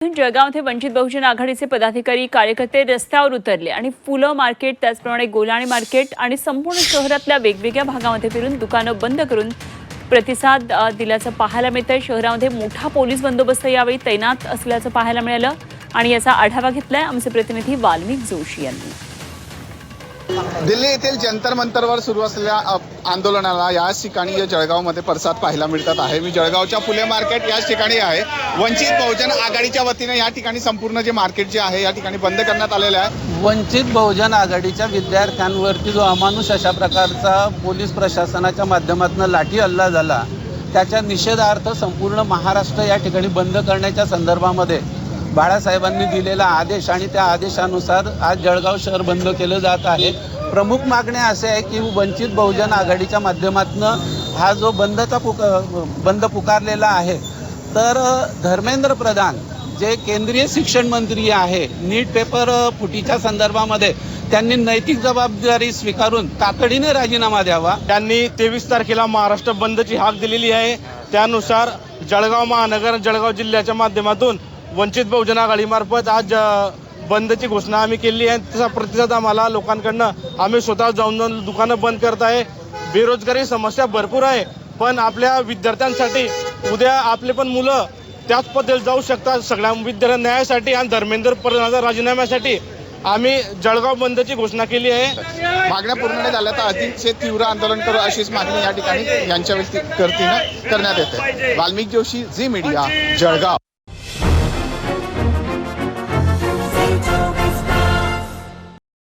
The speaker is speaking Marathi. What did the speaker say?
जळगावमध्ये वंचित बहुजन आघाडीचे पदाधिकारी कार्यकर्ते रस्त्यावर उतरले आणि फुलं मार्केट त्याचप्रमाणे गोलाणी मार्केट आणि संपूर्ण शहरातल्या वेगवेगळ्या भागामध्ये फिरून दुकानं बंद करून प्रतिसाद दिल्याचं पाहायला मिळतंय। शहरामध्ये मोठा पोलीस बंदोबस्त यावेळी तैनात असल्याचं पाहायला मिळालं आणि याचा आढावा घेतलाय आमचे प्रतिनिधी वाल्मिक जोशी यांनी। दिल्ली येथील जंतर मंतरवर सुरू असलेल्या आंदोलनाला याच ठिकाणी जळगावमध्ये पडसाद पाहायला मिळतात आहे। मी जळगावच्या फुले मार्केट याच ठिकाणी आहे। वंचित बहुजन आघाडीच्या वतीने या ठिकाणी संपूर्ण जे मार्केट जे आहे या ठिकाणी बंद करण्यात आलेले आहे। वंचित बहुजन आघाडीच्या विद्यार्थ्यांवरती जो अमानुष अशा प्रकारचा पोलीस प्रशासनाच्या माध्यमातून लाठी हल्ला झाला त्याच्या निषेधार्थ संपूर्ण महाराष्ट्र या ठिकाणी बंद करण्याच्या संदर्भामध्ये बाळासाहेबांनी दिलेला आदेश आणि त्या आदेशानुसार आज जळगाव शहर बंद केलं जात आहे। प्रमुख मागण्या असे आहे की वंचित बहुजन आघाडीच्या माध्यमातून हा जो बंद पुकारलेला आहे तर धर्मेंद्र प्रधान जे केंद्रीय शिक्षण मंत्री आहे नीट पेपर फुटीच्या संदर्भामध्ये त्यांनी नैतिक जबाबदारी स्वीकारून तातडीने राजीनामा द्यावा। त्यांनी 23 तारखेला महाराष्ट्र बंदची हाक दिलेली आहे। त्यानुसार जळगाव महानगर जळगाव जिल्ह्याच्या माध्यमातून वंचित बहुजन आघाडीमार्फत आज बंदची घोषणा आम्ही केली आहे। त्याचा प्रतिसाद आम्हाला लोकांकडनं आम्ही स्वतः जाऊन दुकानं बंद करत आहे। बेरोजगारी समस्या भरपूर आहे, पण आपल्या विद्यार्थ्यांसाठी उद्या आपले पण मुलं त्याच पद्धतीने जाऊ शकतात। सगळ्या विद्यार्थ्यांना न्यायासाठी आणि धर्मेंद्र प्रधानाच्या राजीनाम्यासाठी आम्ही जळगाव बंदची घोषणा केली आहे। मागण्या पूर्ण नाही झाल्या तर अतिशय तीव्र आंदोलन करू अशीच मागणी या ठिकाणी यांच्या वतीने करण्यात येते। Valmik Joshi, Zee Media, Jalgaon.